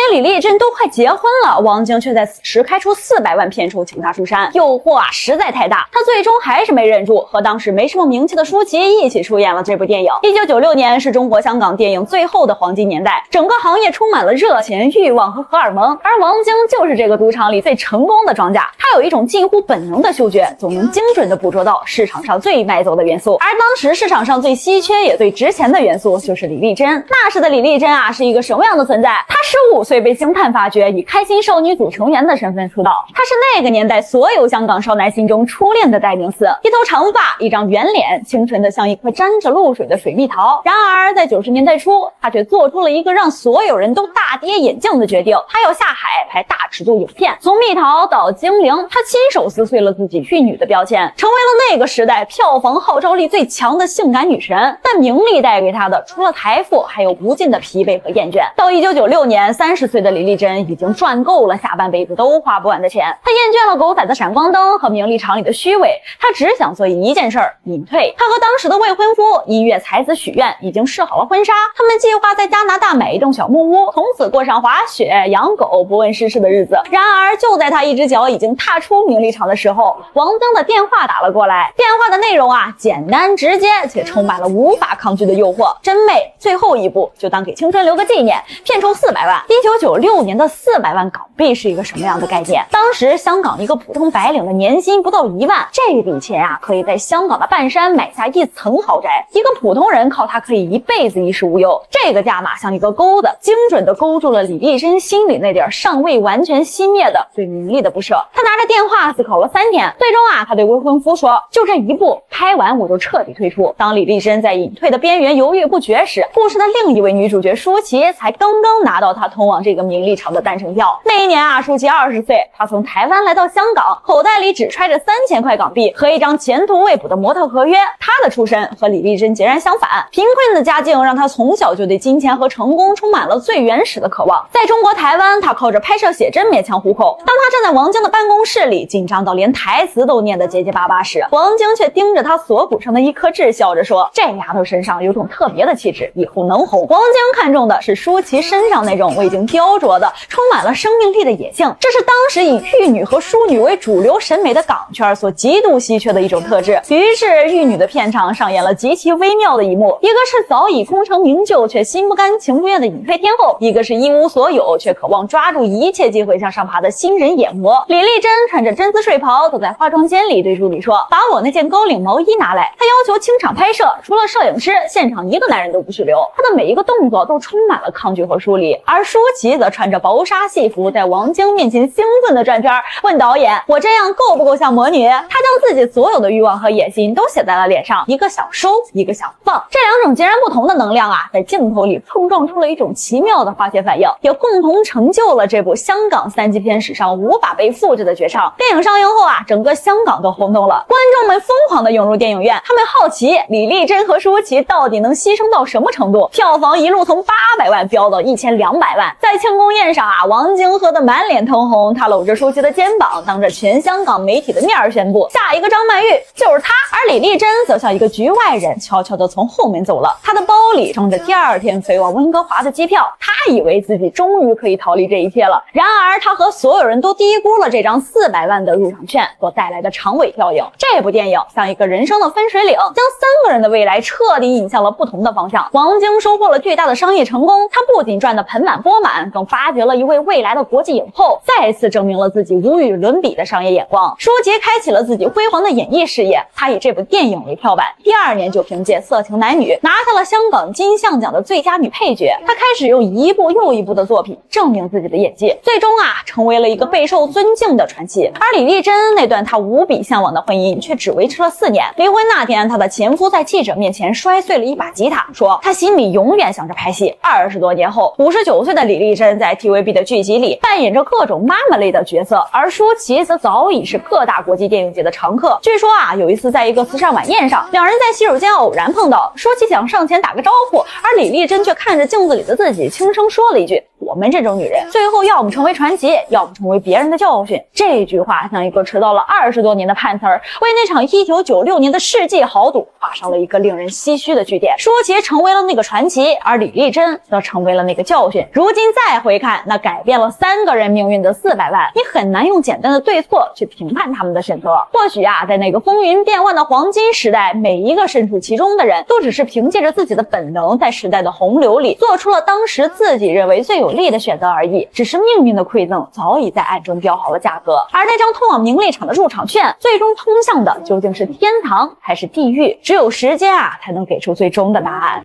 李丽珍都快结婚了，王晶却在此时开出400万片酬请她出山，诱惑啊实在太大，他最终还是没忍住，和当时没什么名气的舒淇一起出演了这部电影。1996年是中国香港电影最后的黄金年代，整个行业充满了热钱、欲望和荷尔蒙，而王晶就是这个赌场里最成功的庄家。他有一种近乎本能的嗅觉，总能精准地捕捉到市场上最卖走的元素。而当时市场上最稀缺也最值钱的元素就是李丽珍。那时的李丽珍啊，是一个什么样的存在？她15岁被星探发掘，以开心少女组成员的身份出道。她是那个年代所有香港少男心中初恋的代名词，一头长发，一张圆脸，清纯的像一颗沾着露水的水蜜桃。然而在90年代初，她却做出了一个让所有人都大跌眼镜的决定，她要下海拍大尺度影片。从蜜桃到精灵，她亲手撕碎了自己玉女的标签，成为了那个时代票房号召力最强的性感女神。但名利带给她的除了财富，还有无尽的疲惫和厌倦。到1996年，30岁的李丽珍已经赚够了下半辈子都花不完的钱，她厌倦了狗仔的闪光灯和名利场里的虚伪，她只想做一件事儿，隐退。她和当时的未婚夫音乐才子许愿已经试好了婚纱，他们计划在加拿大买一栋小木屋，从此过上滑雪、养狗、不问世事的日子。然而就在她一只脚已经踏出名利场的时候，王晶的电话打了过来。电话的内容啊，简单直接，且充满了无法抗拒的诱惑。真妹，最后一步就当给青春留个纪念，片酬400万。1996年的400万港币是一个什么样的概念？当时香港一个普通白领的年薪不到1万，这笔钱啊，可以在香港的半山买下1层豪宅，一个普通人靠它可以一辈子衣食无忧。这个价码像一个钩子，精准地勾住了李丽珍心里那点尚未完全熄灭的对名利的不舍。他拿着电话思考了3天，最终啊，他对未婚夫说，就这一部，拍完我就彻底退出。当李丽珍在隐退的边缘犹豫不决时，故事的另一位女主角舒淇才刚刚拿到她通往这个名利场的单程票。那一年啊，舒淇20岁，她从台湾来到香港，口袋里只揣着3000块港币和一张前途未卜的模特合约。她的出身和李丽珍截然相反，贫困的家境让她从小就对金钱和成功充满了最原始的渴望。在中国台湾，她靠着拍摄写真勉强糊口。当她站在王晶的办公室里，紧张到连台词都念得结结巴巴时，王晶却盯着她锁骨上的一颗痣，笑着说，这丫头身上有种特别的气质，以后能红。王晶看中的是舒淇身上那种未经雕琢的充满了生命力的野性，这是当时以玉女和淑女为主流审美的港圈所极度稀缺的一种特质。于是玉女的片场上演了极其微妙的一幕，一个是早已功成名就却心不甘情不愿的隐退天后，一个是一无所有却渴望抓住一切机会向上爬的新人眼魔。李丽珍穿着真丝睡袍走在化妆间里，对助理说，把我那件高领毛衣拿来。她要求清场拍摄，除了摄影师，现场一个男人都不许留。她的每一个动作都充满了抗拒和疏离。而舒淇则穿着薄纱戏服在王晶面前兴奋地转圈，问导演，我这样够不够像魔女？她将自己所有的欲望和野心都写在了脸上，一个想收，一个想放。这两种截然不同的能量啊，在镜头里碰撞出了一种奇妙的化学反应，也共同成就了这部香港3级片史上无法被复制的绝唱。电影上映后啊，整个香港都轰动了，观众们疯狂地涌入电影院，他们好奇李丽珍和舒淇到底能牺牲到什么程度。票房一路从800万飙到1200万。在庆功宴上啊，王晶喝得满脸通红，他搂着舒淇的肩膀，当着全香港媒体的面宣布，下一个张曼玉就是她。而李丽珍则像一个局外人，悄悄地从后面走了。她的包里装着第2天飞往温哥华的机票，她以为自己终于可以逃离这一切了。然而她和所有人都低估了这张400万的入场券所带来的长尾效应。这部电影像一个人生的分水岭，将3个人的未来彻底引向了不同的方向。王晶收获了巨大的商业成功，他不仅赚得盆满钵满，更发掘了一位未来的国际影后，再次证明了自己无与伦比的商业眼光。舒淇开启了自己辉煌的演艺事业，她以这部电影为跳板，第2年就凭借《色情男女》拿下了香港金像奖的最佳女配角。她开始用一部又一部的作品证明自己的演技，最终啊，成为了一个备受尊敬的传奇。而李丽珍那段她无比向往的婚姻却只维持了4年。离婚那天，她的前夫在记者面前摔碎了一把吉他，说她心里永远想着拍戏。20多年后，59岁的李丽珍在 TVB 的剧集里扮演着各种妈妈类的角色，而舒淇则早已是各大国际电影节的常客。据说啊，有一次在一个慈善晚宴上，两人在洗手间偶然碰到，舒淇想上前打个招呼，而李丽珍却看着镜子里的自己轻声说了一句，我们这种女人最后要么成为传奇，要么成为别人的教训。这句话像一个迟到了20多年的判词儿，为那场1996年的世纪豪赌画上了一个令人唏嘘的句点。舒淇成为了那个传奇，而李丽珍则成为了那个教训。如今再回看那改变了3个人命运的400万，你很难用简单的对错去评判他们的选择。或许啊，在那个风云变幻的黄金时代，每一个身处其中的人都只是凭借着自己的本能，在时代的洪流里做出了当时自己认为最有利的选择而已。只是命运的馈赠早已在暗中标好了价格，而那张通往名利场的入场券，最终通向的究竟是天堂还是地狱？只有时间啊，才能给出最终的答案。